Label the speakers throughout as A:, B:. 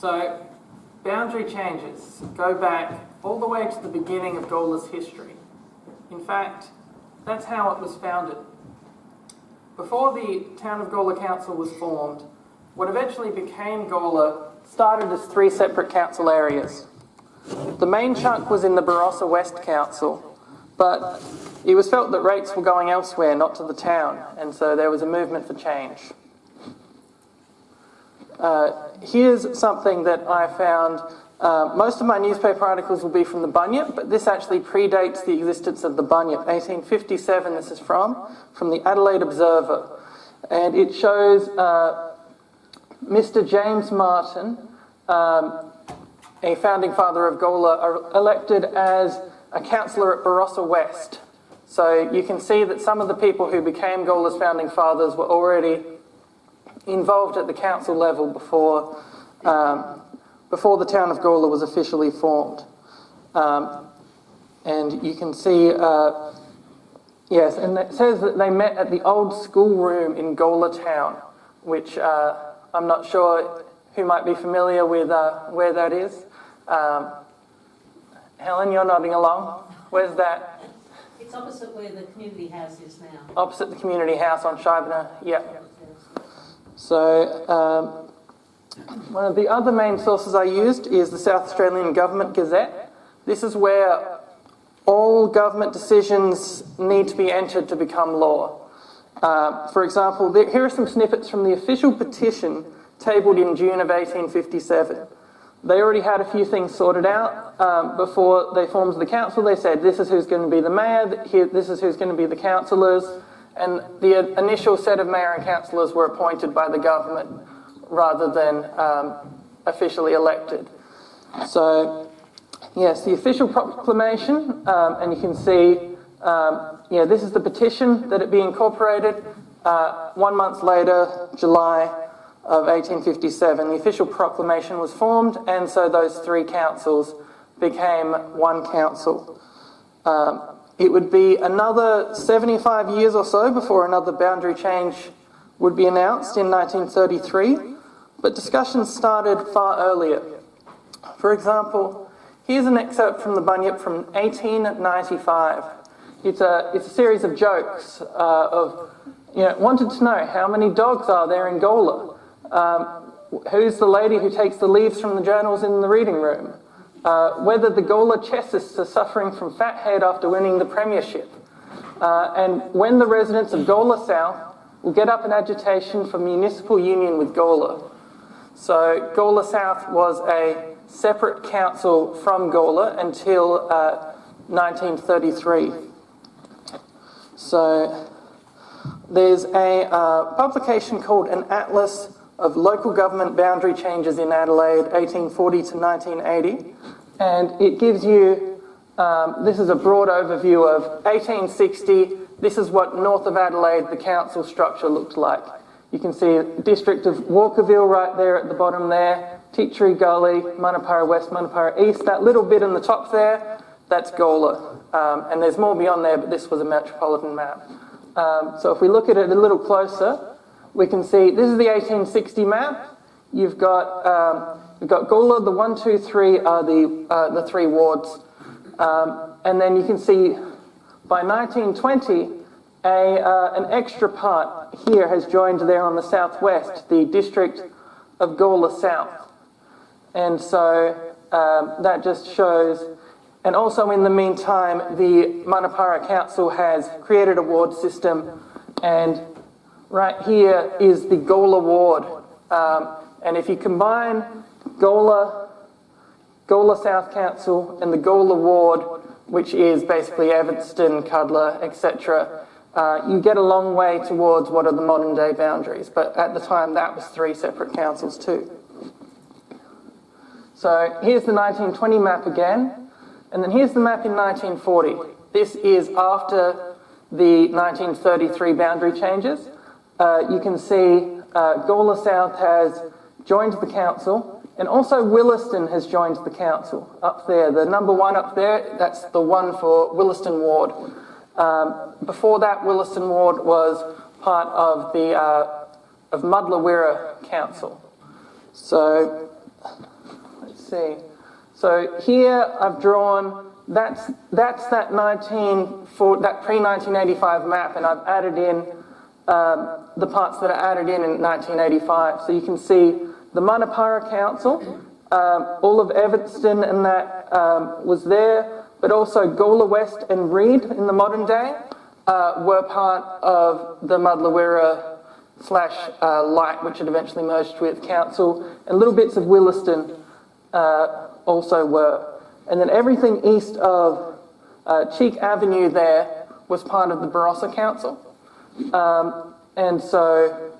A: So, boundary changes go back all the way to the beginning of Gawler's history. In fact, that's how it was founded. Before the town of Gawler Council was formed, what eventually became Gawler started as 3 separate council areas. The main chunk was in the Barossa West Council, but it was felt that rates were going elsewhere, not to the town, and so there was a movement for change. Here's something that I found. Most of my newspaper articles will be from the Bunyip, but this actually predates the existence of the Bunyip. 1857 this is from the Adelaide Observer. And it shows Mr. James Martin, a founding father of Gawler, elected as a councillor at Barossa West. So you can see that some of the people who became Gawler's founding fathers were already involved at the council level before the town of Gawler was officially formed. And you can see, yes, and it says that they met at the old schoolroom in Gawler town, which I'm not sure who might be familiar with where that is. Helen, you're nodding along. Where's that?
B: It's opposite where the community house is now.
A: Opposite the community house on Shibner, yep. So, one of the other main sources I used is the South Australian Government Gazette. This is where all government decisions need to be entered to become law. For example, here are some snippets from the official petition tabled in June of 1857. They already had a few things sorted out before they formed the council. They said, this is who's going to be the mayor, this is who's going to be the councillors, and the initial set of mayor and councillors were appointed by the government rather than officially elected. So, yes, the official proclamation, and you can see, this is the petition that it be incorporated. 1 month later, July of 1857, the official proclamation was formed, and so those 3 councils became 1 council. It would be another 75 years or so before another boundary change would be announced in 1933, but discussions started far earlier. For example, here's an excerpt from the Bunyip from 1895. It's a series of jokes wanted to know how many dogs are there in Gawler? Who's the lady who takes the leaves from the journals in the reading room? Whether the Gawler chessists are suffering from fat head after winning the premiership. And when the residents of Gawler South will get up an agitation for municipal union with Gawler. So Gawler South was a separate council from Gawler until 1933. So there's a publication called An Atlas of Local Government Boundary Changes in Adelaide, 1840 to 1980. And it gives you, this is a broad overview of 1860. This is what north of Adelaide the council structure looked like. You can see the district of Walkerville right there at the bottom there, Titcheri Gully, Manapara West, Manapara East. That little bit in the top there, that's Gawler. And there's more beyond there, but this was a metropolitan map. So if we look at it a little closer, we can see this is the 1860 map. You've got Gawler, the 1, 2, 3 are the 3 wards, and then you can see by 1920 an extra part here has joined there on the southwest, the district of Gawler South, and so that just shows. And also in the meantime, the Manapara Council has created a ward system, and right here is the Gawler ward. And if you combine Gawler South Council and the Gawler ward, which is basically Evanston, Cudler, etc., you get a long way towards what are the modern day boundaries. But at the time, that was 3 separate councils too. So here's the 1920 map again. And then here's the map in 1940. This is after the 1933 boundary changes. You can see Gawler South has joined the council, and also Williston has joined the council up there. The number 1 up there, that's the 1 for Williston Ward. Before that, Williston Ward was part of the of Mudlawirra Council. So let's see. So here I've drawn, that's that pre-1985 map, and I've added in the parts that are added in 1985. So you can see the Manapara Council, all of Evanston and that was there, but also Gawler West and Reed in the modern day were part of the Mudlawira / Light, which had eventually merged with Council, and little bits of Williston also were. And then everything east of Cheek Avenue there was part of the Barossa Council. And so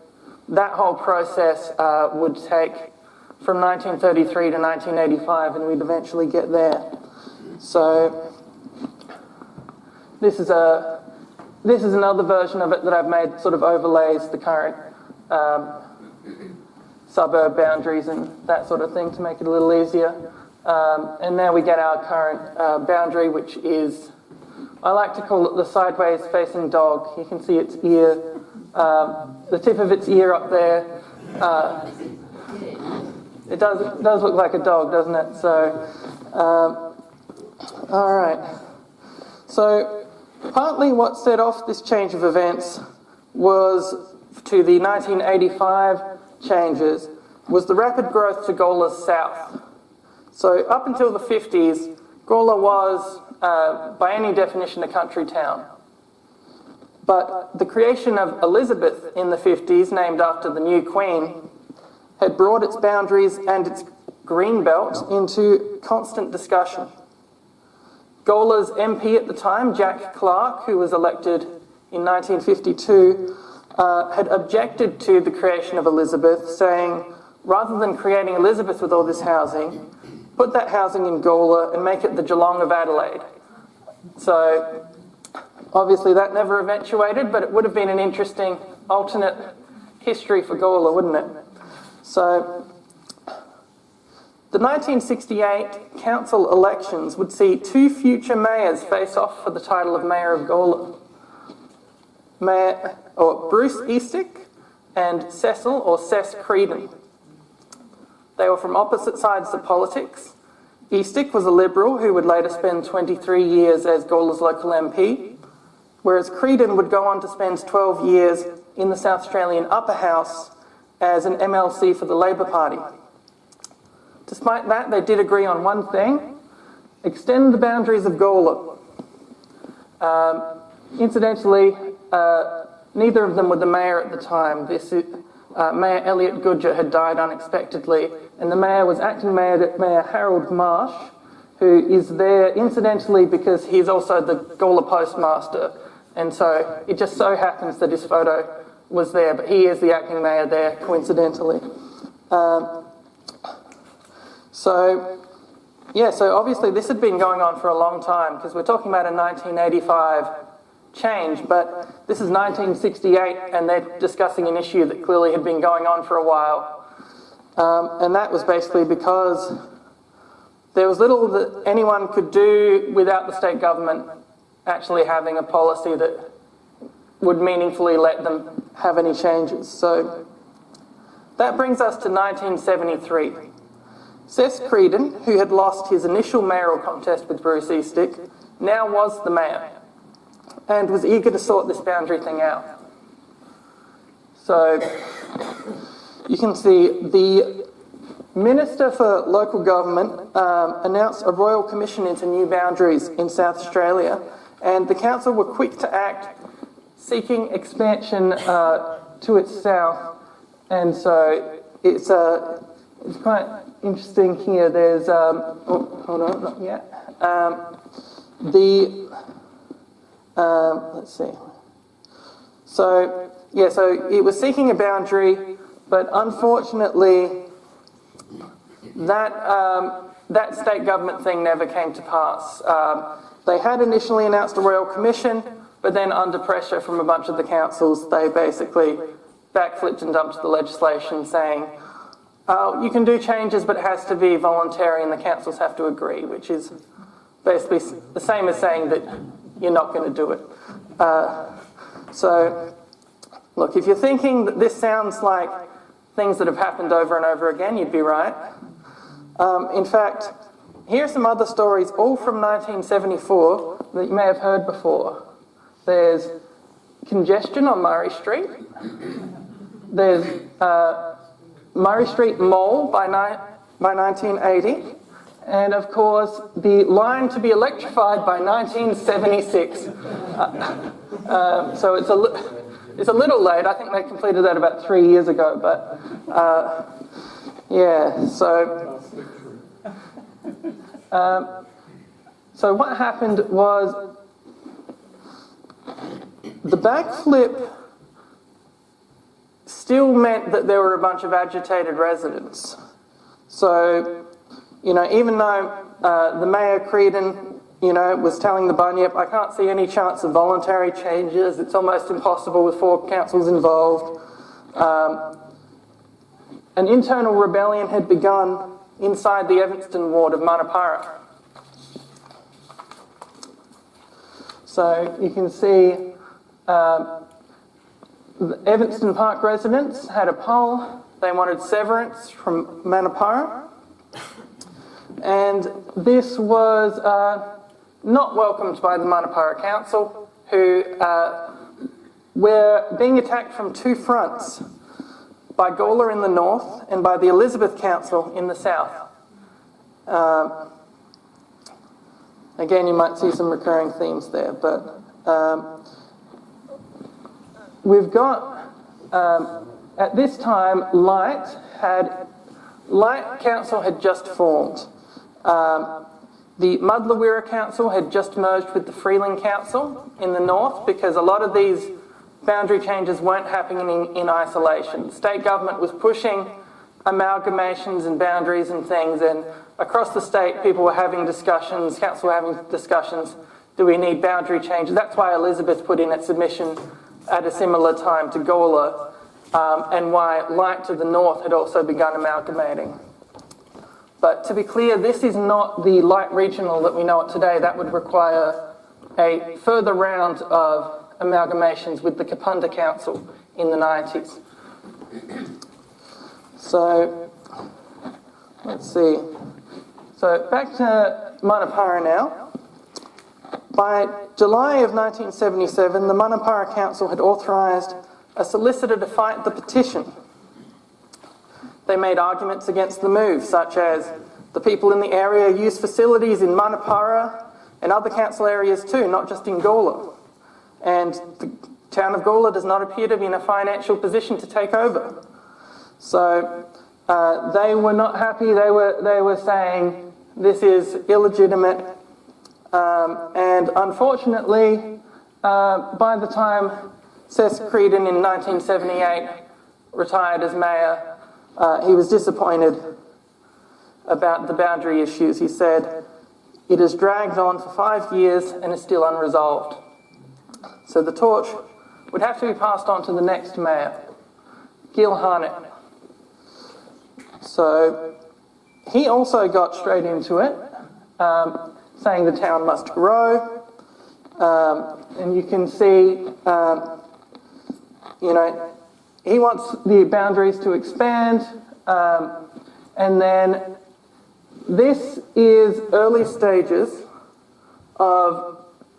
A: that whole process would take from 1933 to 1985, and we'd eventually get there. So this is another version of it that I've made, sort of overlays the current suburb boundaries and that sort of thing to make it a little easier. And now we get our current boundary, which is, I like to call it the sideways facing dog. You can see its ear, the tip of its ear up there. It does look like a dog, doesn't it? So, all right. So, partly what set off this change of events was to the 1985 changes was the rapid growth to Gawler's south. So up until the 50s, Gawler was, by any definition, a country town. But the creation of Elizabeth in the 50s, named after the new queen, had brought its boundaries and its green belt into constant discussion. Gawler's MP at the time, Jack Clark, who was elected in 1952, had objected to the creation of Elizabeth, saying, rather than creating Elizabeth with all this housing, put that housing in Gawler and make it the Geelong of Adelaide. So, obviously that never eventuated, but it would have been an interesting alternate history for Gawler, wouldn't it? So, the 1968 council elections would see two future mayors face off for the title of Mayor of Gawler. Bruce Eastick and Cecil Creedon. They were from opposite sides of politics. Eastick was a Liberal who would later spend 23 years as Gawler's local MP, whereas Creedon would go on to spend 12 years in the South Australian Upper House as an MLC for the Labor Party. Despite that, they did agree on one thing: extend the boundaries of Gawler. Incidentally, neither of them were the mayor at the time. Mayor Elliot Goodger had died unexpectedly, and the mayor was acting Mayor Harold Marsh, who is there incidentally because he's also the Gawler postmaster, and so it just so happens that his photo was there, but he is the acting mayor there coincidentally. So obviously this had been going on for a long time, because we're talking about a 1985 change, but this is 1968 and they're discussing an issue that clearly had been going on for a while. And that was basically because there was little that anyone could do without the state government actually having a policy that would meaningfully let them have any changes. So that brings us to 1973. Cec Creedon, who had lost his initial mayoral contest with Bruce Eastick, now was the mayor and was eager to sort this boundary thing out. So you can see the Minister for Local Government announced a royal commission into new boundaries in South Australia, and the council were quick to act, seeking expansion to its south. And so it's quite interesting here. There's hold on, not yet. Let's see. So it was seeking a boundary, but unfortunately, that state government thing never came to pass. They had initially announced a royal commission, but then under pressure from a bunch of the councils, they basically backflipped and dumped the legislation, saying, you can do changes, but it has to be voluntary and the councils have to agree, which is basically the same as saying that you're not going to do it. So, look, if you're thinking that this sounds like things that have happened over and over again, you'd be right. In fact, here are some other stories, all from 1974, that you may have heard before. There's congestion on Murray Street. There's Murray Street Mall by 1980. And of course, the line to be electrified by 1976. So it's a little late. I think they completed that about 3 years ago. But yeah, so what happened was the backflip still meant that there were a bunch of agitated residents. So, you know, even though the Mayor Creedon, you know, was telling the Bunyip, I can't see any chance of voluntary changes, it's almost impossible with 4 councils involved. An internal rebellion had begun inside the Evanston ward of Manapara. So you can see the Evanston Park residents had a poll. They wanted severance from Manapara. And this was not welcomed by the Manapara Council, who were being attacked from 2 fronts, by Gawler in the north and by the Elizabeth Council in the south. Again, you might see some recurring themes there, but we've got, at this time, Light Council had just formed. The Mudlawira Council had just merged with the Freeling Council in the north because a lot of these boundary changes weren't happening in isolation. The state government was pushing amalgamations and boundaries and things, and across the state people were having discussions, council were having discussions, do we need boundary changes? That's why Elizabeth put in its submission at a similar time to Gawler, and why Light to the north had also begun amalgamating. But to be clear, this is not the Light Regional that we know it today. That would require a further round of amalgamations with the Kapunda Council in the 90s. So, let's see. So, back to Manapara now. By July of 1977, the Manapara Council had authorised a solicitor to fight the petition. They made arguments against the move, such as the people in the area use facilities in Manapara and other council areas too, not just in Gawler. And the town of Gawler does not appear to be in a financial position to take over. So they were not happy. They were saying this is illegitimate. And unfortunately, by the time Seth Creedon in 1978 retired as mayor, he was disappointed about the boundary issues. He said, it has dragged on for 5 years and is still unresolved. So the torch would have to be passed on to the next mayor, Gil Harnett. So he also got straight into it, saying the town must grow. And you can see, you know, he wants the boundaries to expand. And then this is early stages of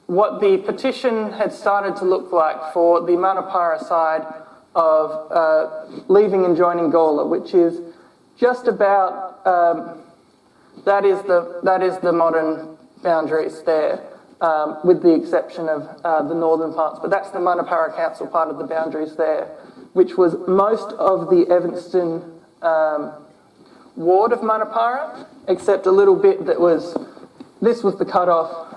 A: what the petition had started to look like for the Manapara side of leaving and joining Gawler, which is just about, that is the modern boundaries there, with the exception of the northern parts. But that's the Manapara Council part of the boundaries there, which was most of the Evanston ward of Manapara, except a little bit that was, this was the cut-off,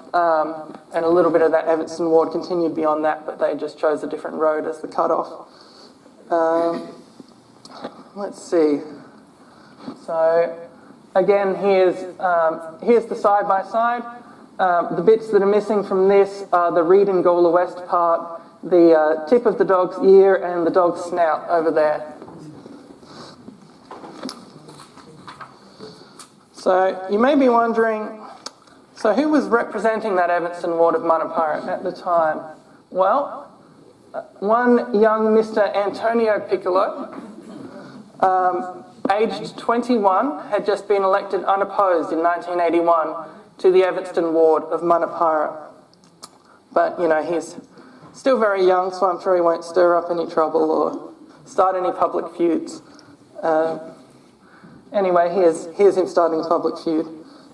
A: and a little bit of that Evanston ward continued beyond that, but they just chose a different road as the cut-off. Let's see. So, again, here's the side-by-side. The bits that are missing from this are the Reed and Gawler West part, the tip of the dog's ear and the dog's snout over there. So, you may be wondering, so who was representing that Evanston ward of Manapara at the time? Well, one young Mr. Antonio Piccolo, aged 21, had just been elected unopposed in 1981 to the Evanston ward of Manapara. But, you know, he's still very young, so I'm sure he won't stir up any trouble or start any public feuds. Anyway, here's him starting a public feud.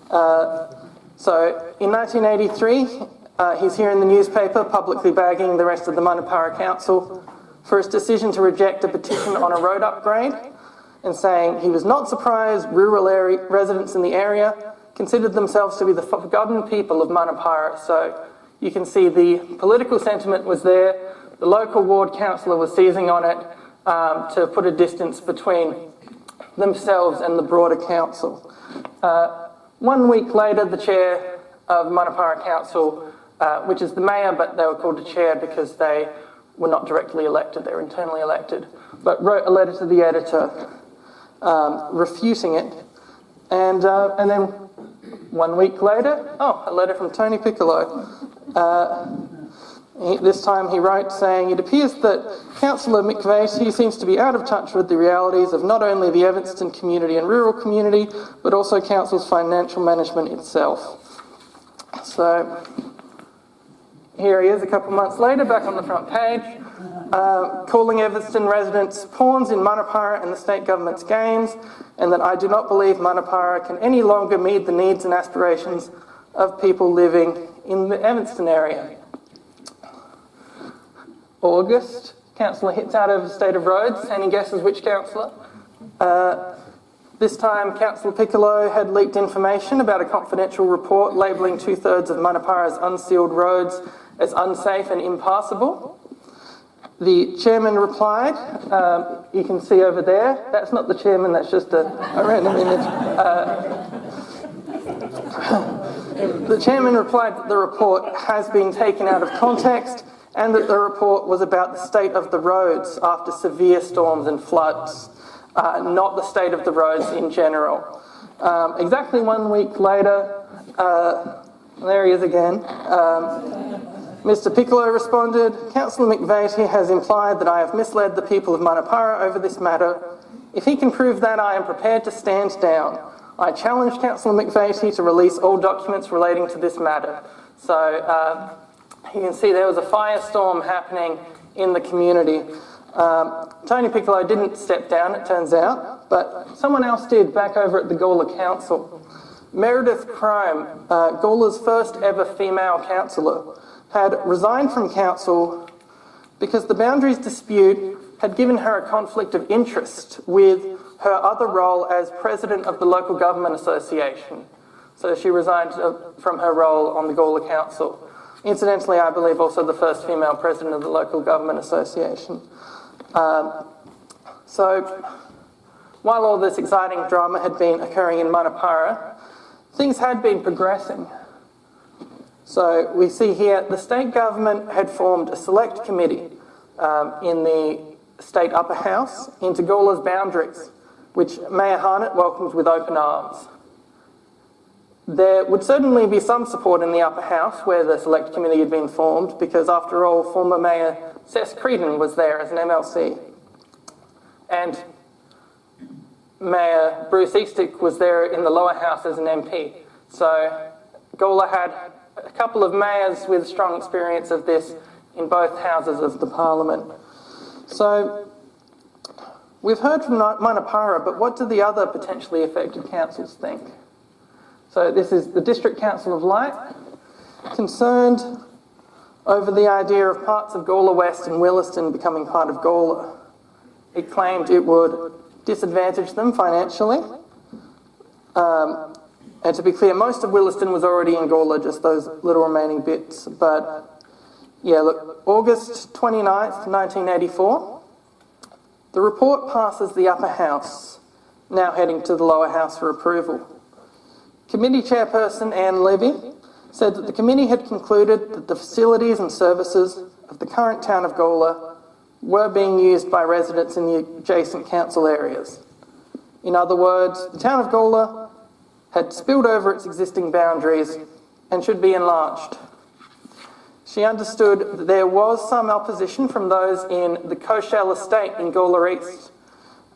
A: So in 1983, he's here in the newspaper publicly bagging the rest of the Manapara Council for his decision to reject a petition on a road upgrade, and saying he was not surprised rural residents in the area considered themselves to be the forgotten people of Manapara. So you can see the political sentiment was there. The local ward councillor was seizing on it to put a distance between themselves and the broader council. 1 week later, the chair of Manapara Council, which is the mayor, but they were called a chair because they were not directly elected, they were internally elected, but wrote a letter to the editor refuting it. And then 1 week later, a letter from Tony Piccolo. This time he wrote saying, "It appears that Councillor McVeigh seems to be out of touch with the realities of not only the Evanston community and rural community, but also Council's financial management itself." So here he is a couple months later, back on the front page, calling Evanston residents pawns in Manapara and the state government's games, and that I do not believe Manapara can any longer meet the needs and aspirations of people living in the Evanston area. August, councillor hits out over State of Roads. Any guesses which councillor? This time, Councillor Piccolo had leaked information about a confidential report labelling 2/3 of Manapara's unsealed roads as unsafe and impassable. The chairman replied, you can see over there, that's not the chairman, that's just a random image. The chairman replied that the report has been taken out of context and that the report was about the state of the roads after severe storms and floods, not the state of the roads in general. Exactly 1 week later, there he is again, Mr Piccolo responded, "Councillor McVeigh has implied that I have misled the people of Manapara over this matter. If he can prove that, I am prepared to stand down. I challenge Councillor McVeigh to release all documents relating to this matter." So you can see there was a firestorm happening in the community. Tony Piccolo didn't step down, it turns out, but someone else did back over at the Gawler Council. Meredith Crome, Gawler's first ever female councillor, had resigned from council because the boundaries dispute had given her a conflict of interest with her other role as president of the Local Government Association. So she resigned from her role on the Gawler Council. Incidentally, I believe also the first female president of the Local Government Association. So while all this exciting drama had been occurring in Manapara, things had been progressing. So we see here the state government had formed a select committee in the state upper house into Gawler's boundaries, which Mayor Harnett welcomed with open arms. There would certainly be some support in the upper house where the select committee had been formed, because after all, former Mayor Cess Creedon was there as an MLC. And Mayor Bruce Eastick was there in the lower house as an MP. So Gawler had a couple of mayors with strong experience of this in both houses of the parliament. So we've heard from Manapara, but what do the other potentially affected councils think? So this is the District Council of Light, concerned over the idea of parts of Gawler West and Williston becoming part of Gawler. It claimed it would disadvantage them financially. And to be clear, most of Williston was already in Gawler, just those little remaining bits. But yeah, look, August 29th, 1984, the report passes the upper house, now heading to the lower house for approval. Committee chairperson Anne Levy said that the committee had concluded that the facilities and services of the current town of Gawler were being used by residents in the adjacent council areas. In other words, the town of Gawler had spilled over its existing boundaries and should be enlarged. She understood that there was some opposition from those in the Coshell estate in Gawler East,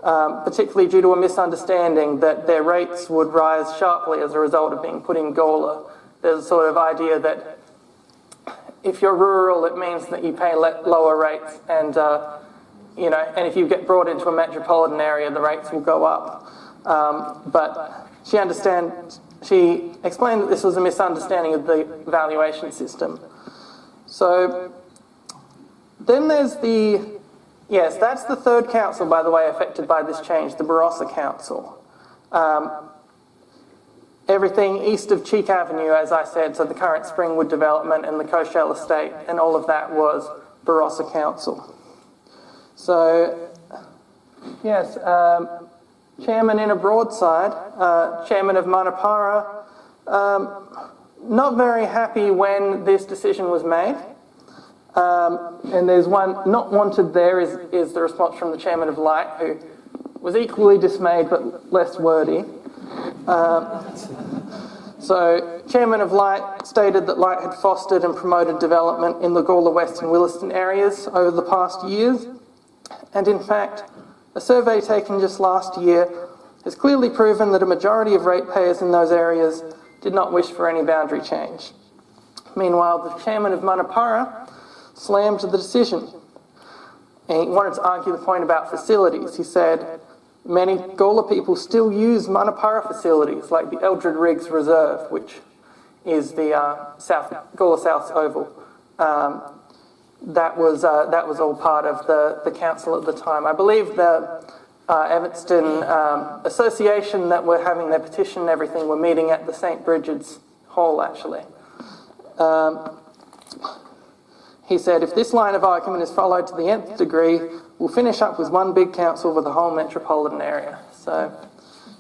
A: particularly due to a misunderstanding that their rates would rise sharply as a result of being put in Gawler. There's a sort of idea that if you're rural, it means that you pay lower rates, and and if you get brought into a metropolitan area, the rates will go up. But she explained that this was a misunderstanding of the valuation system. So then there's that's the third council, by the way, affected by this change, the Barossa Council. Everything east of Cheek Avenue, as I said, so the current Springwood development and the Coachelle estate, and all of that was Barossa Council. So, yes, Chairman in a broadside, Chairman of Manapara, not very happy when this decision was made. And there's one not wanted there is the response from the Chairman of Light, who was equally dismayed but less wordy. So, Chairman of Light stated that Light had fostered and promoted development in the Gawler West and Williston areas over the past years. And in fact, a survey taken just last year has clearly proven that a majority of ratepayers in those areas did not wish for any boundary change. Meanwhile, the Chairman of Manapara slammed the decision. And he wanted to argue the point about facilities. He said, many Gawler people still use Manapara facilities, like the Eldred Riggs Reserve, which is the Gawler South Oval. That was all part of the council at the time. I believe the Evanston Association that were having their petition and everything were meeting at the St. Bridget's Hall, actually. He said, if this line of argument is followed to the nth degree, we'll finish up with one big council for the whole metropolitan area. So,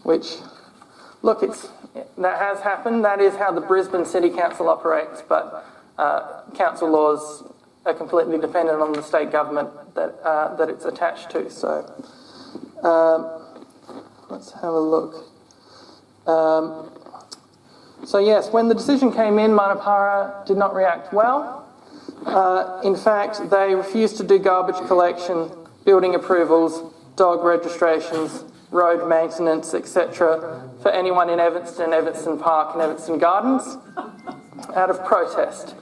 A: which, look, that has happened. That is how the Brisbane City Council operates, but council laws are completely dependent on the state government that it's attached to. So, let's have a look. So yes, when the decision came in, Manapara did not react well. In fact, they refused to do garbage collection, building approvals, dog registrations, road maintenance, etc. for anyone in Evanston, Evanston Park and Evanston Gardens out of protest.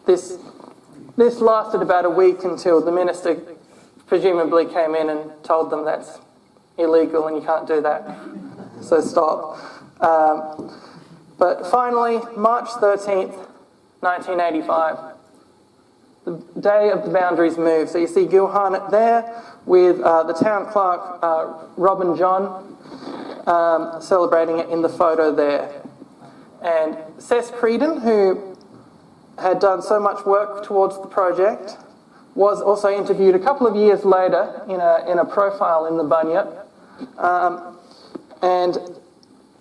A: This lasted about a week until the minister presumably came in and told them that's illegal and you can't do that, so stop. But finally, March 13th, 1985, the day of the boundaries move. So you see Gil Harnett there with the town clerk, Robin John, celebrating it in the photo there. And Cess Creedon, who had done so much work towards the project, was also interviewed a couple of years later in a profile in the Bunyip, and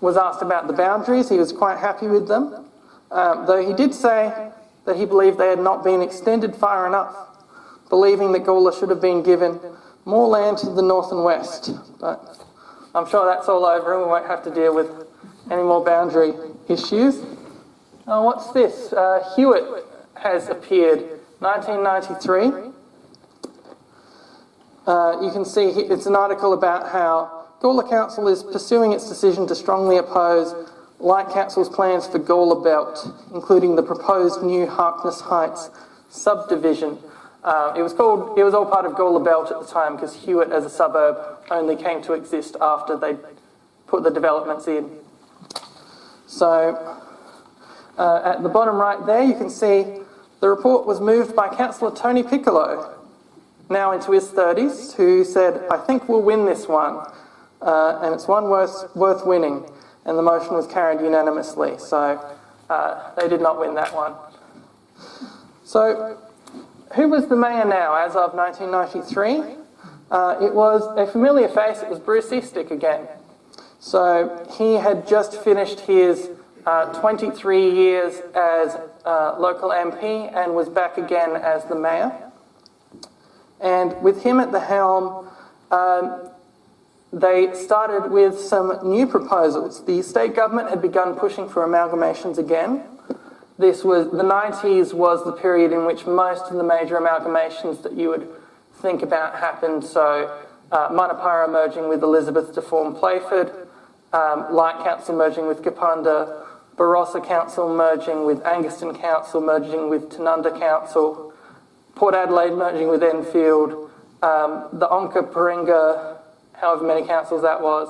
A: was asked about the boundaries. He was quite happy with them. Though he did say that he believed they had not been extended far enough, believing that Gawler should have been given more land to the north and west. But I'm sure that's all over and we won't have to deal with any more boundary issues. Oh, what's this? Hewitt has appeared, 1993. You can see it's an article about how Gawler Council is pursuing its decision to strongly oppose Light Council's plans for Gawler Belt, including the proposed new Harkness Heights subdivision. It was all part of Gawler Belt at the time because Hewitt as a suburb only came to exist after they put the developments in. So, at the bottom right there, you can see the report was moved by Councillor Tony Piccolo, now into his 30s, who said, I think we'll win this one, and it's one worth winning. And the motion was carried unanimously, so they did not win that one. So, who was the mayor now as of 1993? It was a familiar face, it was Bruce Eastick again. So, he had just finished his 23 years as local MP and was back again as the mayor. And with him at the helm, they started with some new proposals. The state government had begun pushing for amalgamations again. The 90s was the period in which most of the major amalgamations that you would think about happened. So Manapara merging with Elizabeth to form Playford, Light Council merging with Kapunda, Barossa Council merging with Angaston Council, merging with Tanunda Council, Port Adelaide merging with Enfield, the Onka-Paringa, however many councils that was.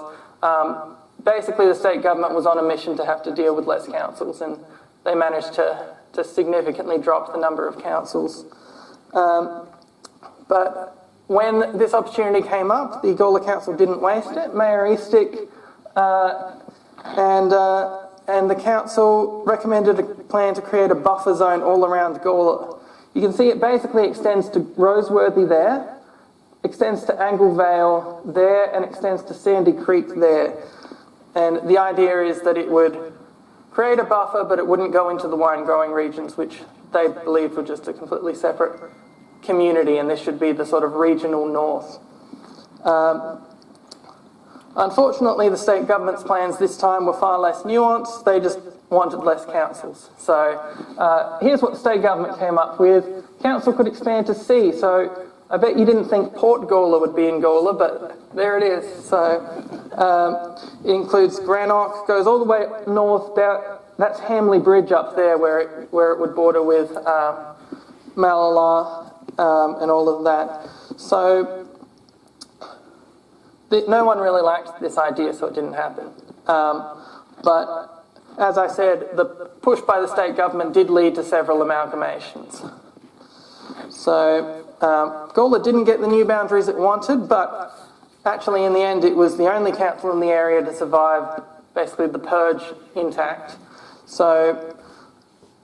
A: Basically, the state government was on a mission to have to deal with less councils, and they managed to significantly drop the number of councils. But when this opportunity came up, the Gawler Council didn't waste it. Mayor Eastick and the council recommended a plan to create a buffer zone all around Gawler. You can see it basically extends to Roseworthy there, extends to Angle Vale there, and extends to Sandy Creek there. And the idea is that it would create a buffer, but it wouldn't go into the wine growing regions, which they believed were just a completely separate community, and this should be the sort of regional north. Unfortunately, the state government's plans this time were far less nuanced. They just wanted less councils. So here's what the state government came up with. Council could expand to C. So I bet you didn't think Port Gawler would be in Gawler, but there it is. So it includes Greenock, goes all the way north. That's Hamley Bridge up there, where it would border with Malala and all of that. So no one really liked this idea, so it didn't happen. But as I said, the push by the state government did lead to several amalgamations. So Gawler didn't get the new boundaries it wanted, but actually in the end it was the only council in the area to survive basically the purge intact. So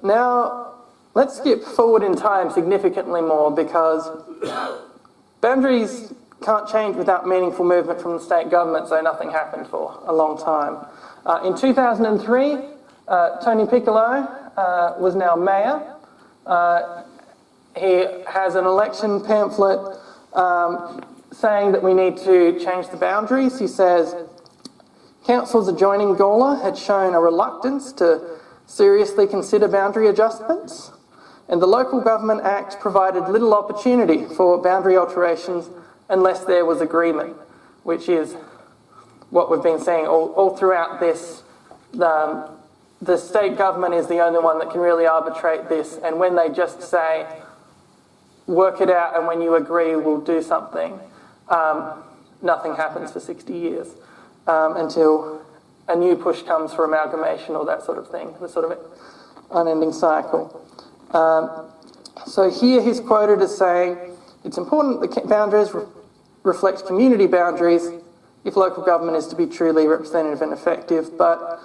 A: now let's skip forward in time significantly more, because boundaries can't change without meaningful movement from the state government, so nothing happened for a long time. In 2003, Tony Piccolo was now mayor. He has an election pamphlet saying that we need to change the boundaries. He says, councils adjoining Gawler had shown a reluctance to seriously consider boundary adjustments, and the Local Government Act provided little opportunity for boundary alterations unless there was agreement, which is what we've been saying all throughout this. The state government is the only one that can really arbitrate this, and when they just say, work it out, and when you agree, we'll do something, nothing happens for 60 years until a new push comes for amalgamation or that sort of thing, the sort of unending cycle. So here he's quoted as saying, it's important that boundaries reflect community boundaries if local government is to be truly representative and effective. But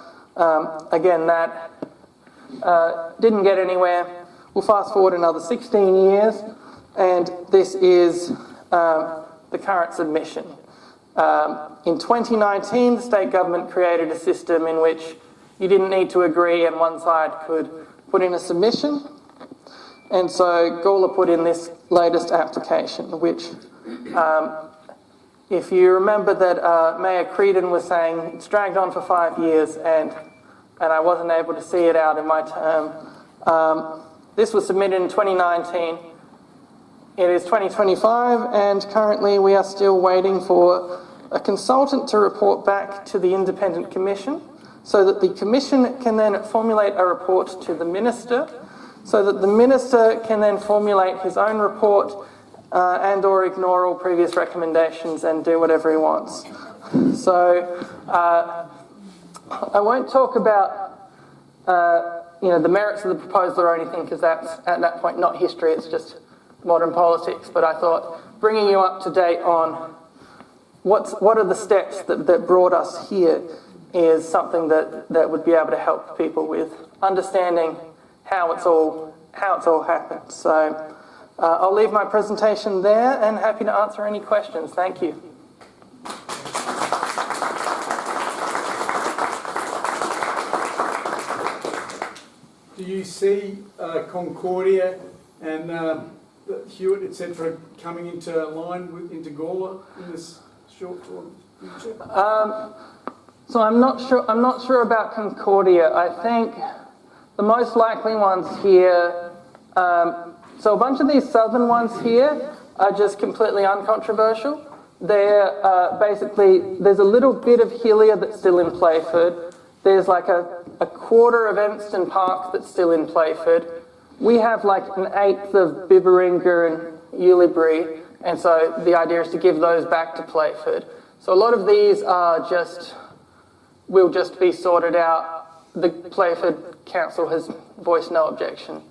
A: again, that didn't get anywhere. We'll fast forward another 16 years, and this is the current submission. In 2019, the state government created a system in which you didn't need to agree and one side could put in a submission. And so Gawler put in this latest application, which, if you remember that Mayor Creedon was saying, it's dragged on for 5 years and I wasn't able to see it out in my term. This was submitted in 2019. It is 2025, and currently we are still waiting for a consultant to report back to the independent commission, so that the commission can then formulate a report to the minister, so that the minister can then formulate his own report and or ignore all previous recommendations and do whatever he wants. So I won't talk about the merits of the proposal or anything, because that's at that point not history, it's just modern politics. But I thought bringing you up to date on what are the steps that brought us here is something that would be able to help people with understanding how it's all happened. So I'll leave my presentation there and happy to answer any questions. Thank you.
C: Do you see Concordia and Hewitt, etc., coming into line into Gawler in this short term future?
A: So I'm not sure about Concordia. I think the most likely ones here. So a bunch of these southern ones here are just completely uncontroversial. basically, there's a little bit of Hillier that's still in Playford. There's like a quarter of Enston Park that's still in Playford. We have like an eighth of Bibberinga and Ulibri, and so the idea is to give those back to Playford. So a lot of these will just be sorted out. The Playford Council has voiced no objection.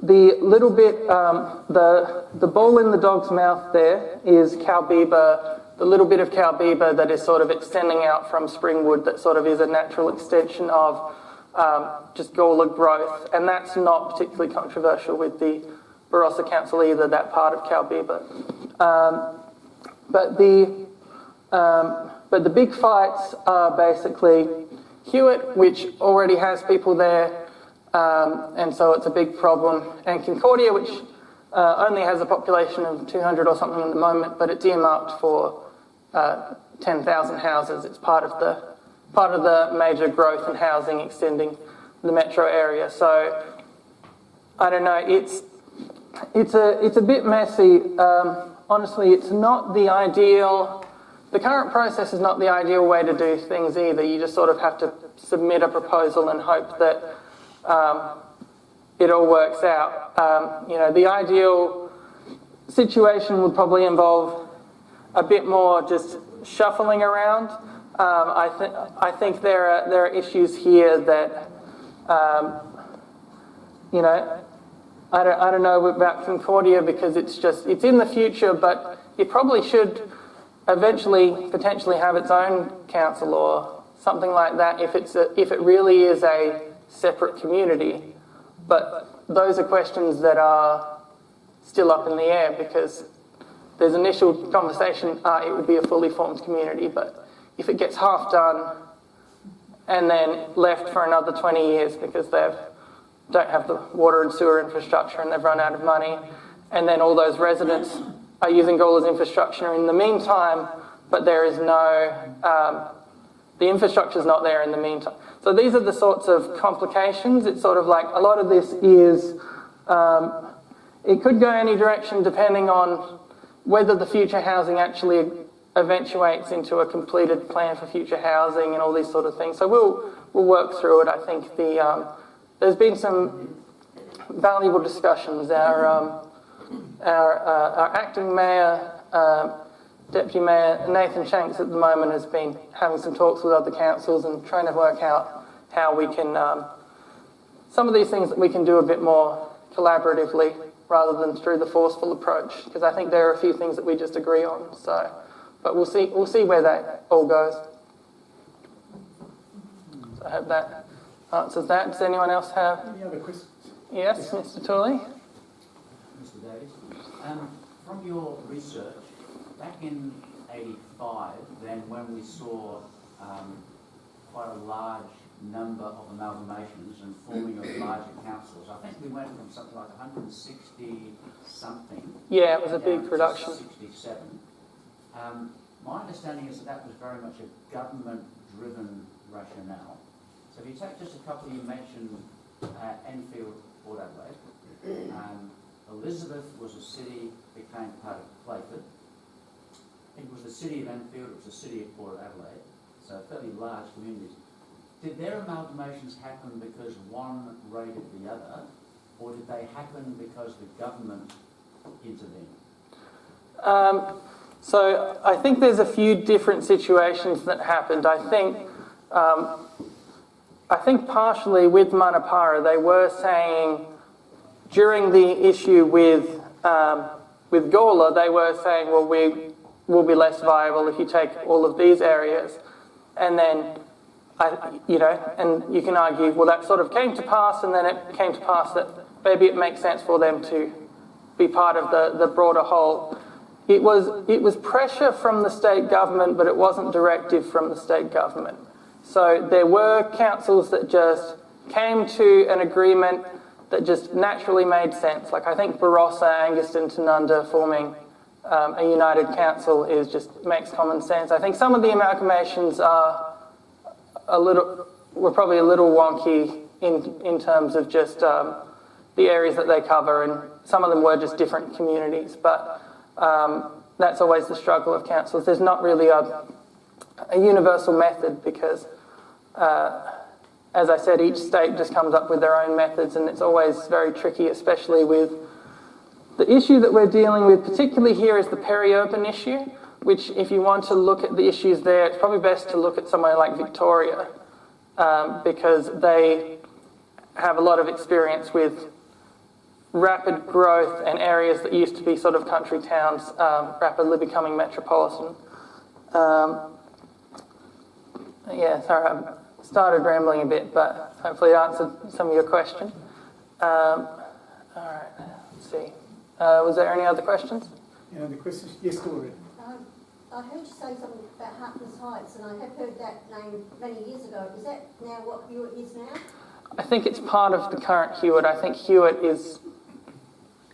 A: The little bit, the ball in the dog's mouth there is Cowbeaver, the little bit of Cowbeaver that is sort of extending out from Springwood that sort of is a natural extension of just Gawler growth, and that's not particularly controversial with the Barossa Council either, that part of Cowbeaver. But the big fights are basically Hewitt, which already has people there, and so it's a big problem, and Concordia, which only has a population of 200 or something at the moment, but it's earmarked for 10,000 houses. It's part of the major growth in housing extending the metro area. So I don't know. It's a bit messy. Honestly, it's not the ideal. The current process is not the ideal way to do things either. You just sort of have to submit a proposal and hope that it all works out. The ideal situation would probably involve a bit more just shuffling around. I think there are issues here that I don't know about Concordia because it's in the future, but it probably should eventually potentially have its own council or something like that if it really is a separate community. But those are questions that are still up in the air because there's initial conversation, it would be a fully formed community, but if it gets half done and then left for another 20 years because they don't have the water and sewer infrastructure and they've run out of money, and then all those residents are using Gawler's infrastructure in the meantime, but there is no, the infrastructure's not there in the meantime. So these are the sorts of complications. It's sort of like a lot of this is, it could go any direction depending on whether the future housing actually eventuates into a completed plan for future housing and all these sort of things. So we'll work through it. I think there's been some valuable discussions. Our acting mayor, Deputy Mayor Nathan Shanks at the moment has been having some talks with other councils and trying to work out how we can, some of these things that we can do a bit more collaboratively rather than through the forceful approach, because I think there are a few things that we just agree on. So, but we'll see where that all goes. So I hope that answers that. Does anyone else have
C: Any other questions?
A: Yes, Mr. Tooley?
D: Mr. Davies, from your research, back in '85, then when we saw quite a large number of amalgamations and forming of larger councils, I think we went from something like 160 something.
A: Yeah, it was a big production.
D: 67. My understanding is that was very much a government-driven rationale. So if you take just a couple, you mentioned Enfield, Port Adelaide. Elizabeth was a city, became part of Playford. It was the city of Enfield, it was the city of Port Adelaide, so fairly large communities. Did their amalgamations happen because one raided the other, or did they happen because the government intervened?
A: So I think there's a few different situations that happened. I think partially with Manapara, they were saying during the issue with Gawler, they were saying, well, we will be less viable if you take all of these areas. And then, and you can argue, well, that sort of came to pass, and then it came to pass that maybe it makes sense for them to be part of the broader whole. It was pressure from the state government, but it wasn't directive from the state government. So there were councils that just came to an agreement that just naturally made sense. Like I think Barossa, Angaston, Tanunda forming a united council makes common sense. I think some of the amalgamations were probably a little wonky in terms of just the areas that they cover, and some of them were just different communities. But that's always the struggle of councils. There's not really a universal method because, as I said, each state just comes up with their own methods, and it's always very tricky, especially with the issue that we're dealing with, particularly here, is the peri-urban issue, which if you want to look at the issues there, it's probably best to look at somewhere like Victoria, because they have a lot of experience with rapid growth and areas that used to be sort of country towns rapidly becoming metropolitan. Yeah, sorry, I started rambling a bit, but hopefully it answered some of your question. All right, let's see. Was there any other questions?
C: Any other questions? Yes, Gloria.
E: I heard you say something about Hartman's Heights, and I have heard that name many years ago. Is that now what Hewitt is now?
A: I think it's part of the current Hewitt. I think Hewitt is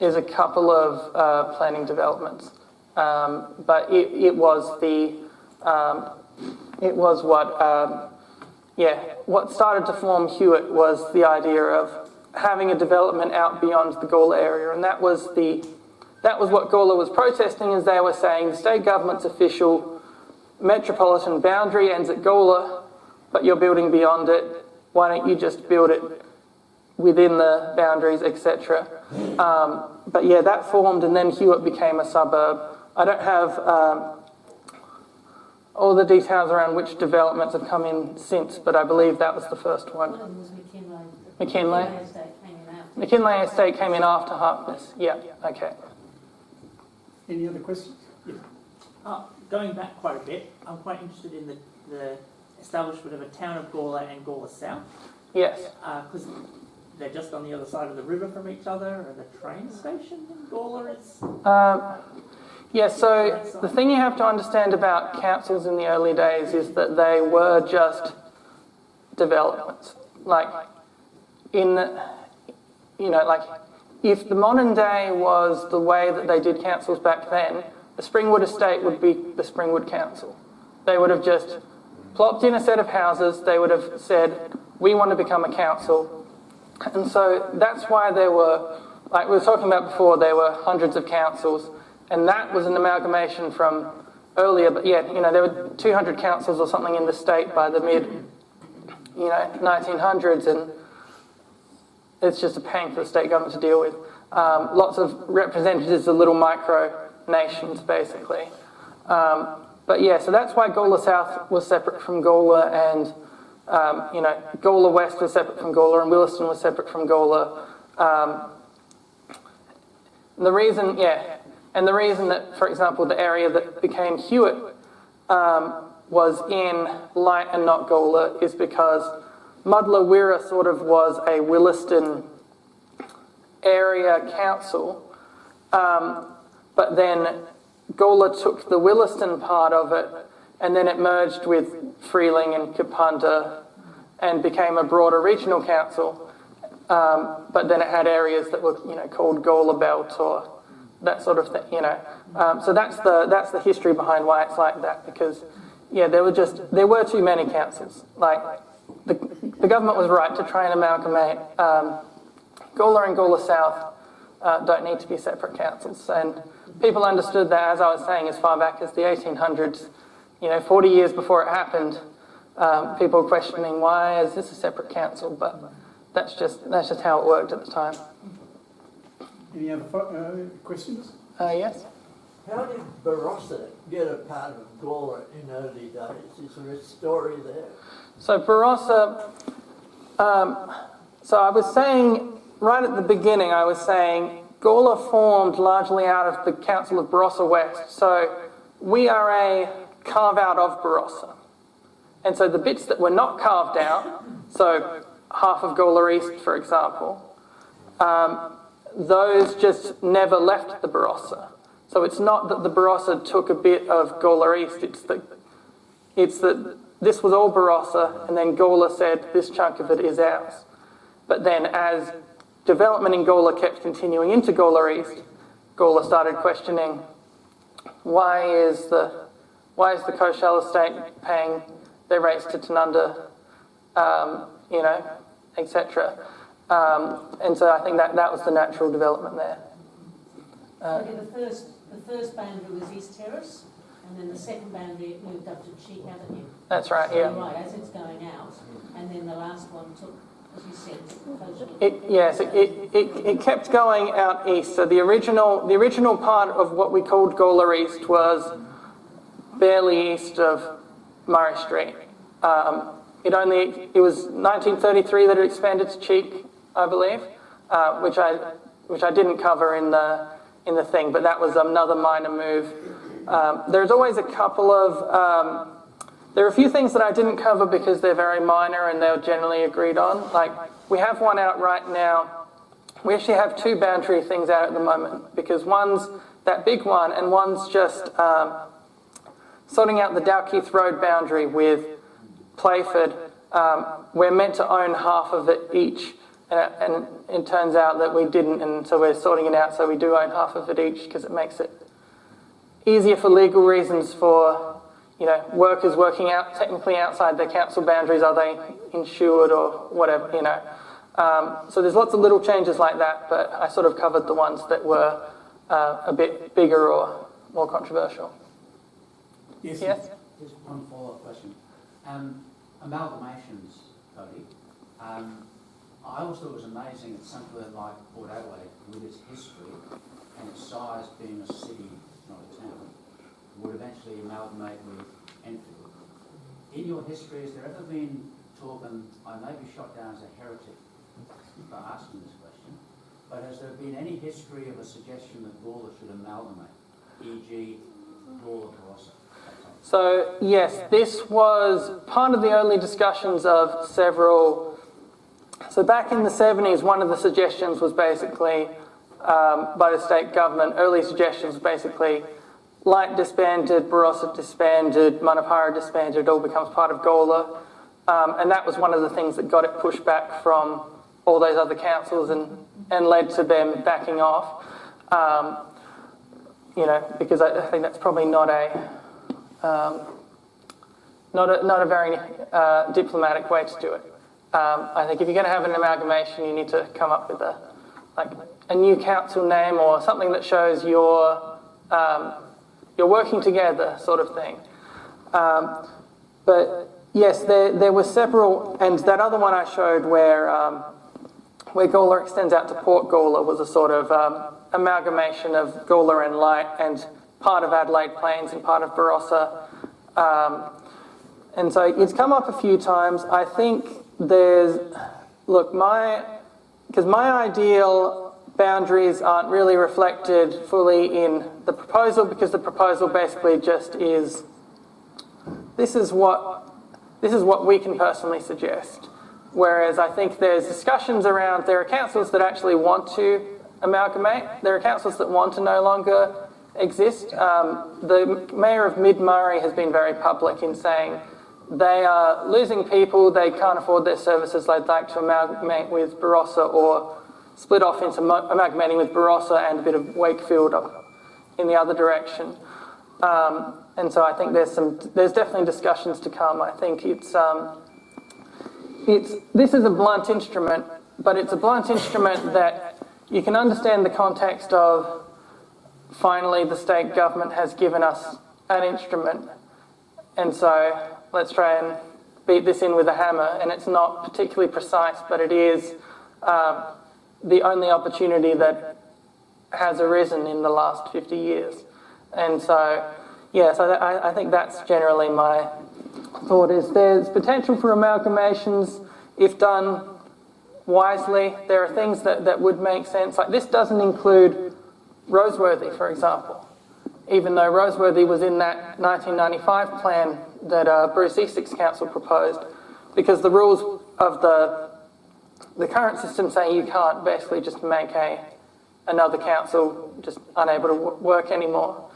A: a couple of planning developments, but it was what started to form Hewitt was the idea of having a development out beyond the Gawler area, and that was what Gawler was protesting, as they were saying the state government's official metropolitan boundary ends at Gawler, but you're building beyond it. Why don't you just build it within the boundaries, etc. But yeah, that formed, and then Hewitt became a suburb. I don't have all the details around which developments have come in since, but I believe that was the first one.
B: One of them was McKinley.
A: McKinley?
B: Estate came in after.
A: McKinley Estate came in after Harkness. Yeah, okay.
C: Any other questions? Yes.
F: Going back quite a bit, I'm quite interested in the establishment of a town of Gawler and Gawler South.
A: Yes.
F: Because they're just on the other side of the river from each other, and the train station in Gawler is...
A: Yeah, so the thing you have to understand about councils in the early days is that they were just developments. Like, if the modern day was the way that they did councils back then, the Springwood Estate would be the Springwood Council. They would have just plopped in a set of houses, they would have said, we want to become a council. And so that's why there were, like we were talking about before, there were hundreds of councils, and that was an amalgamation from earlier, but yeah, there were 200 councils or something in the state by the mid, 1900s, and it's just a pain for the state government to deal with. Lots of representatives of little micro nations, basically. But yeah, so that's why Gawler South was separate from Gawler, and Gawler West was separate from Gawler, and Williston was separate from Gawler. The reason that, for example, the area that became Hewitt was in Light and not Gawler is because Muddler Wirra sort of was a Williston area council, but then Gawler took the Williston part of it, and then it merged with Freeling and Kapunda and became a broader regional council, but then it had areas that were called Gawler Belt or that sort of thing, So that's the history behind why it's like that, because there were too many councils. Like the government was right to try and amalgamate. Gawler and Gawler South don't need to be separate councils, and people understood that, as I was saying, as far back as the 1800s. 40 years before it happened, people were questioning why is this a separate council, but that's just how it worked at the time.
C: Any other questions?
A: Yes.
G: How did Barossa get a part of Gawler in early days? Is there a story there?
A: So Barossa, so I was saying, right at the beginning, Gawler formed largely out of the Council of Barossa West. So we are a carve-out of Barossa. And so the bits that were not carved out, so half of Gawler East, for example, those just never left the Barossa. So it's not that the Barossa took a bit of Gawler East, it's that this was all Barossa, and then Gawler said this chunk of it is ours. But then as development in Gawler kept continuing into Gawler East, Gawler started questioning why is the Koshal estate paying their rates to Tanunda, etc. And so I think that was the natural development there.
B: So the first the first boundary was East Terrace, and then the second boundary it moved up to Cheek Avenue.
A: That's right,
B: So
A: yeah.
B: you're right, as it's going out, and then the last one took, as you said, closer.
A: It kept going out east. So the original part of what we called Gawler East was barely east of Murray Street. It was 1933 that it expanded to Cheek, I believe, which I didn't cover in the thing, but that was another minor move. There's always a couple of there are a few things that I didn't cover because they're very minor and they're generally agreed on. Like, we have one out right now. We actually have two boundary things out at the moment because one's that big one and one's just sorting out the Dalkeith Road boundary with Playford. We're meant to own half of it each, and it turns out that we didn't, and so we're sorting it out so we do own half of it each because it makes it easier for legal reasons for workers working out technically outside their council boundaries. Are they insured or whatever, So there's lots of little changes like that, but I sort of covered the ones that were a bit bigger or more controversial.
C: Yes?
A: Yes?
D: Just one follow-up question. Amalgamations, Cody. I always thought it was amazing that somewhere like Port Adelaide, with its history and its size being a city, not a town, would eventually amalgamate with Enfield. In your history, has there ever been talk, and I may be shot down as a heretic for asking this question, but has there been any history of a suggestion that Gawler should amalgamate, e.g. Gawler Barossa?
A: So yes, this was part of the early discussions of several. So back in the 70s, one of the suggestions was basically, by the state government, early suggestions was basically Light disbanded, Barossa disbanded, Manapara disbanded, it all becomes part of Gawler. And that was one of the things that got it pushed back from all those other councils and led to them backing off. Because I think that's probably not a very diplomatic way to do it. I think if you're going to have an amalgamation, you need to come up with a new council name or something that shows you're working together, sort of thing. But yes, there were several, and that other one I showed where Gawler extends out to Port Gawler was a sort of amalgamation of Gawler and Light and part of Adelaide Plains and part of Barossa. And so it's come up a few times. I think because my ideal boundaries aren't really reflected fully in the proposal, because the proposal basically just is, this is what we can personally suggest. Whereas I think there's discussions around, there are councils that actually want to amalgamate, there are councils that want to no longer exist. The Mayor of Mid-Murray has been very public in saying they are losing people, they can't afford their services, they'd like to amalgamate with Barossa or split off into amalgamating with Barossa and a bit of Wakefield in the other direction. And so I think there's definitely discussions to come. I think this is a blunt instrument, but it's a blunt instrument that you can understand the context of. Finally, the state government has given us an instrument, and so let's try and beat this in with a hammer. And it's not particularly precise, but it is the only opportunity that has arisen in the last 50 years. And so, I think that's generally my thought, is there's potential for amalgamations if done wisely. There are things that would make sense. Like, this doesn't include Roseworthy, for example, even though Roseworthy was in that 1995 plan that Bruce Eastic's council proposed, because the rules of the current system say you can't basically just make another council just unable to work anymore.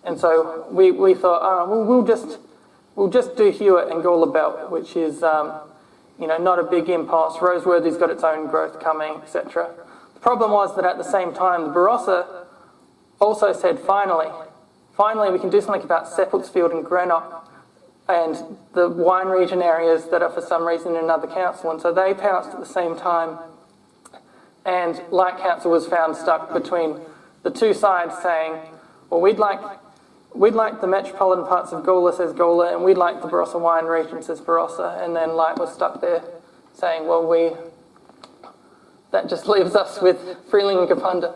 A: And so we thought, we'll just do Hewitt and Gawler Belt, which is not a big impulse. Roseworthy's got its own growth coming, etc. The problem was that at the same time, the Barossa also said, finally we can do something about Seppeltsfield and Greenock and the wine region areas that are for some reason in another council. And so they pounced at the same time. And Light Council was found stuck between the two sides saying, well, we'd like the metropolitan parts of Gawler, says Gawler, and we'd like the Barossa wine region, says Barossa, and then Light was stuck there saying, well, that just leaves us with Freeling and Kapunda.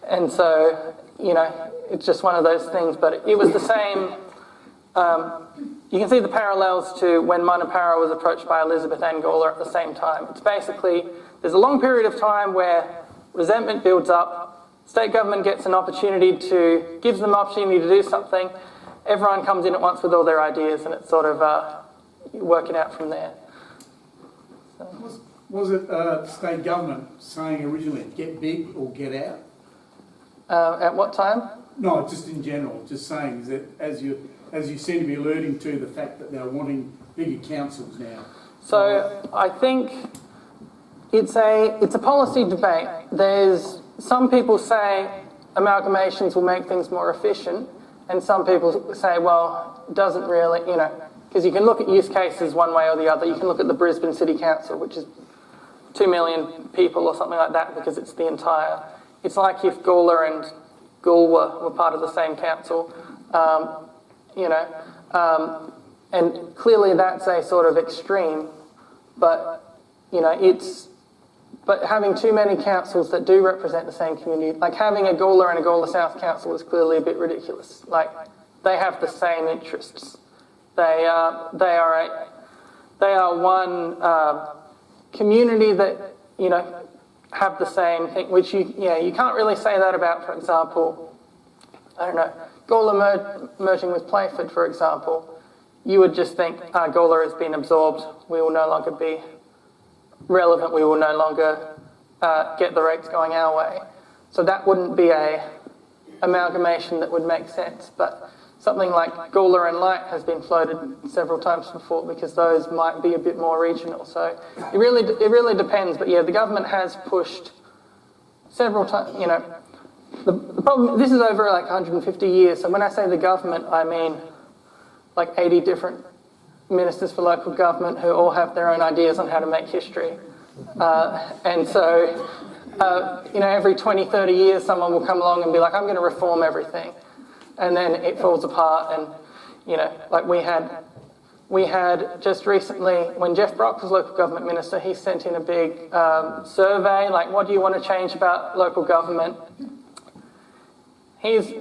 A: And so, you know, it's just one of those things, but it was the same. You can see the parallels to when Manapara was approached by Elizabeth and Gawler at the same time. It's basically, there's a long period of time where resentment builds up, state government gets an opportunity gives them an opportunity to do something, everyone comes in at once with all their ideas, and it's sort of working out from there. So.
C: Was it state government saying originally, get big or get out?
A: At what time?
C: No, just in general, just saying, is that as you seem to be alluding to the fact that they're wanting bigger councils now.
A: So I think it's a policy debate. There's some people say amalgamations will make things more efficient, and some people say, well, it doesn't really, you know, because you can look at use cases one way or the other. You can look at the Brisbane City Council, which is 2 million people or something like that, because it's the entire. It's like if Gawler and Goolwa were part of the same council, you know, and clearly that's a sort of extreme, but, you know, but having too many councils that do represent the same community, like having a Gawler and a Gawler South Council is clearly a bit ridiculous. Like, they have the same interests. They are one community that, you know, have the same thing, which you can't really say that about, for example, I don't know, Gawler merging with Playford, for example. You would just think, Gawler has been absorbed, we will no longer be relevant, we will no longer get the rates going our way. So that wouldn't be a amalgamation that would make sense, but something like Gawler and Light has been floated several times before, because those might be a bit more regional. So it really depends. But yeah, the government has pushed several times. You know, the problem. This is over like 150 years. So when I say the government, I mean like 80 different ministers for local government who all have their own ideas on how to make history. And so you know, every 20, 30 years, someone will come along and be like, I'm going to reform everything. And then it falls apart, and, you know, like we had just recently, when Jeff Brock was local government minister, he sent in a big survey, like, what do you want to change about local government? He's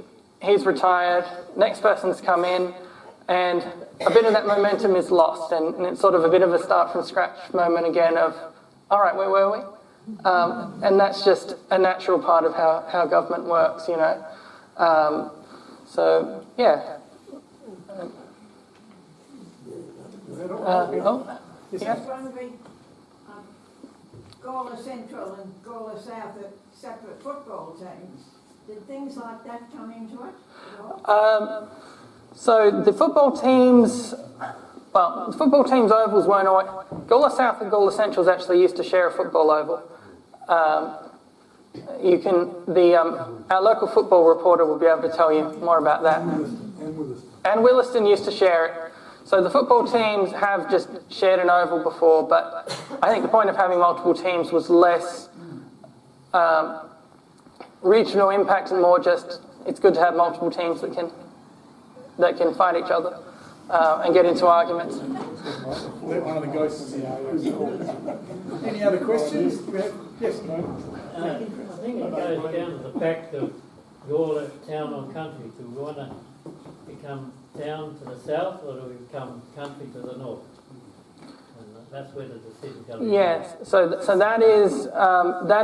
A: retired, next person's come in, and a bit of that momentum is lost, and it's sort of a bit of a start from scratch moment again of, all right, where were we? And that's just a natural part of how government works, you know. So, yeah.
C: Yes,
H: I was wondering, Gawler Central and Gawler South are separate football teams. Did things like that come into it at all?
A: So the football teams, well, the football teams' ovals weren't always. Gawler South and Gawler Central actually used to share a football oval. Our local football reporter will be able to tell you more about that. And Williston used to share it. So the football teams have just shared an oval before, but I think the point of having multiple teams was less regional impact and more just, it's good to have multiple teams that can fight each other and get into arguments.
C: Let one of the ghosts in. Any other questions? Yes.
I: I think it goes down to the fact of Gawler town or country. Do we want to become town to the south, or do we become country to the north? And that's where the decision comes.
A: Yes, so that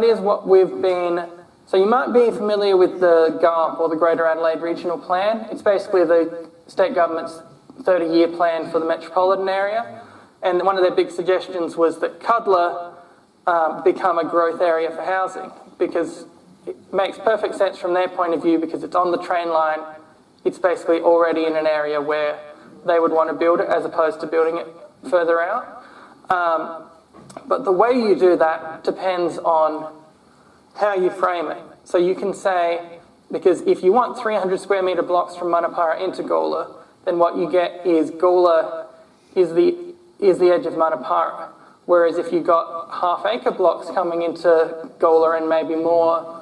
A: is what we've been. So you might be familiar with the GARP, or the Greater Adelaide Regional Plan. It's basically the state government's 30-year plan for the metropolitan area, and one of their big suggestions was that Cudler become a growth area for housing, because it makes perfect sense from their point of view, because it's on the train line. It's basically already in an area where they would want to build it, as opposed to building it further out. But the way you do that depends on how you frame it. So you can say, because if you want 300 square metre blocks from Manapara into Gawler, then what you get is Gawler is the edge of Manapara. Whereas if you got half-acre blocks coming into Gawler and maybe more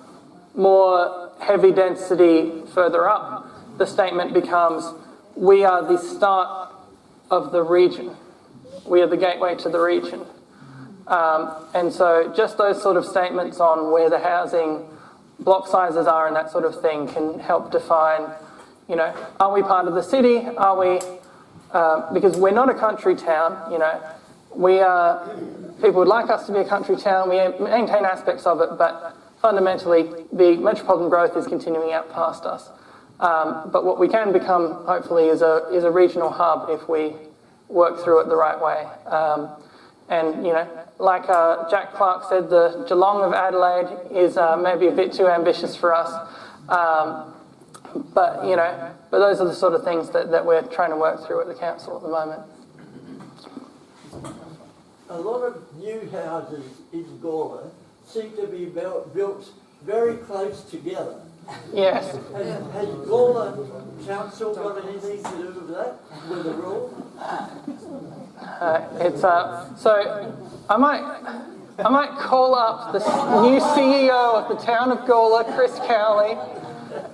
A: heavy density further up, the statement becomes, we are the start of the region. We are the gateway to the region. And so just those sort of statements on where the housing block sizes are and that sort of thing can help define, you know, are we part of the city? Are we, because we're not a country town, you know, we are, people would like us to be a country town, we maintain aspects of it, but fundamentally the metropolitan growth is continuing out past us. But what we can become, hopefully, is a regional hub if we work through it the right way. And, you know, like Jack Clark said, the Geelong of Adelaide is maybe a bit too ambitious for us. But, you know, but those are the sort of things that we're trying to work through at the council at the moment.
G: A lot of new houses in Gawler seem to be built very close together.
A: Yes.
G: Has Gawler Council got anything to do with that, with the rule?
A: So I might call up the new CEO of the town of Gawler, Chris Cowley,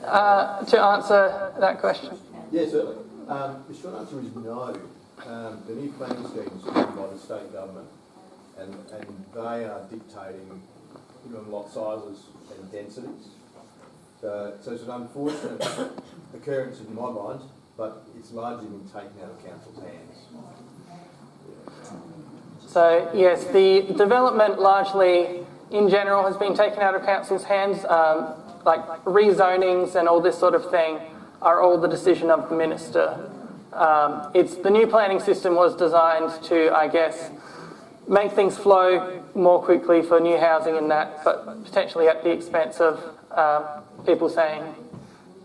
A: to answer that question.
J: Yes, certainly. The short answer is no. The new planning schemes are run by the state government, and they are dictating minimum lot sizes and densities. So it's an unfortunate occurrence in my mind, but it's largely been taken out of council's hands.
A: So yes, the development largely, in general, has been taken out of council's hands. Like rezonings and all this sort of thing are all the decision of the minister. It's the new planning system was designed to, I guess, make things flow more quickly for new housing and that, but potentially at the expense of people saying,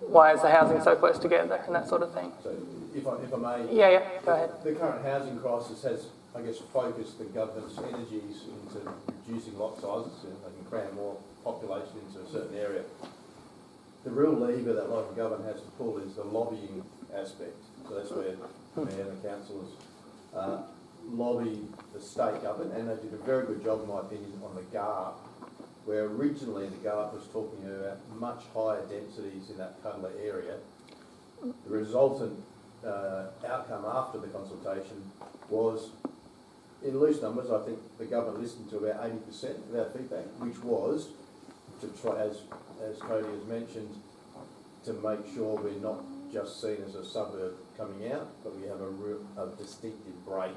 A: why is the housing so close together and that sort of thing.
J: So if I may...
A: Yeah, go ahead.
J: The current housing crisis has, I guess, focused the government's energies into reducing lot sizes, so they can cram more population into a certain area. The real lever that local government has to pull is the lobbying aspect. So that's where the mayor and the councillors lobby the state government, and they did a very good job, in my opinion, on the GAR, where originally the GAR was talking about much higher densities in that Cudler area. The resultant outcome after the consultation was, in loose numbers, I think the government listened to about 80% of our feedback, which was to try, as Cody has mentioned, to make sure we're not just seen as a suburb coming out, but we have a distinctive break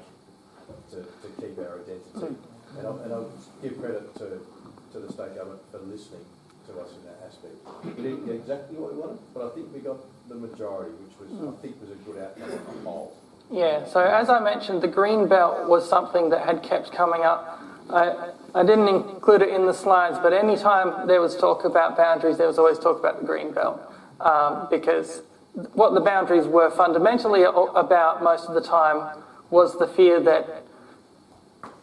J: to keep our identity. And I'll give credit to the state government for listening to us in that aspect. We didn't get exactly what we wanted, but I think we got the majority, which was, I think, was a good outcome on the whole.
A: Yeah, so as I mentioned, the green belt was something that had kept coming up. I didn't include it in the slides, but any time there was talk about boundaries, there was always talk about the green belt, because what the boundaries were fundamentally about most of the time was the fear that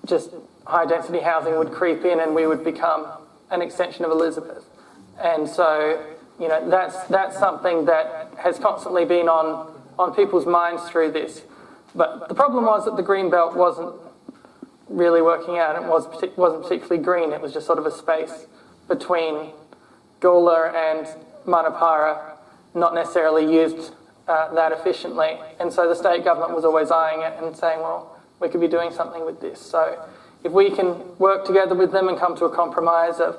A: just high density housing would creep in and we would become an extension of Elizabeth. And so, you know, that's something that has constantly been on people's minds through this. But the problem was that the green belt wasn't really working out. It wasn't particularly green. It was just sort of a space between Gawler and Manapara, not necessarily used that efficiently. And so the state government was always eyeing it and saying, well, we could be doing something with this. So if we can work together with them and come to a compromise of,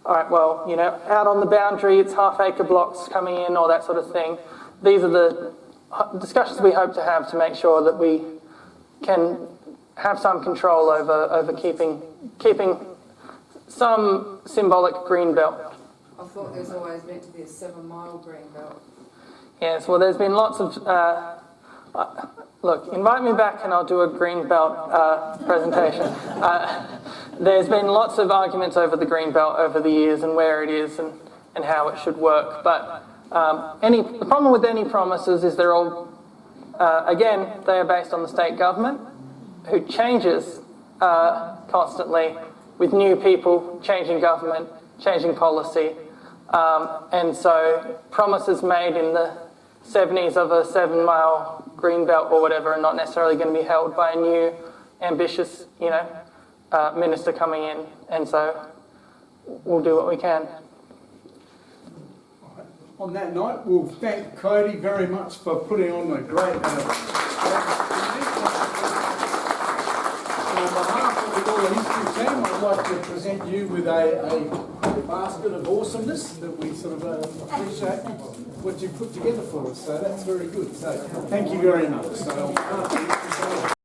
A: all right, well, you know, out on the boundary, it's half-acre blocks coming in, or that sort of thing. These are the discussions we hope to have to make sure that we can have some control over keeping some symbolic green belt.
K: I thought there was always meant to be a 7-mile green belt.
A: Yes, well, there's been lots of... look, invite me back and I'll do a green belt presentation. There's been lots of arguments over the green belt over the years and where it is and how it should work. But the problem with any promises is they're all, again, they are based on the state government, who changes constantly with new people, changing government, changing policy. And so promises made in the 70s of a 7-mile green belt or whatever are not necessarily going to be held by a new, ambitious, you know, minister coming in. And so we'll do what we can.
C: on that note, we'll thank Cody very much for putting on a great on behalf of the Gawler History team, I'd like to present you with a basket of awesomeness that we sort of appreciate what you put together for us. So that's very good. So thank you very much. So,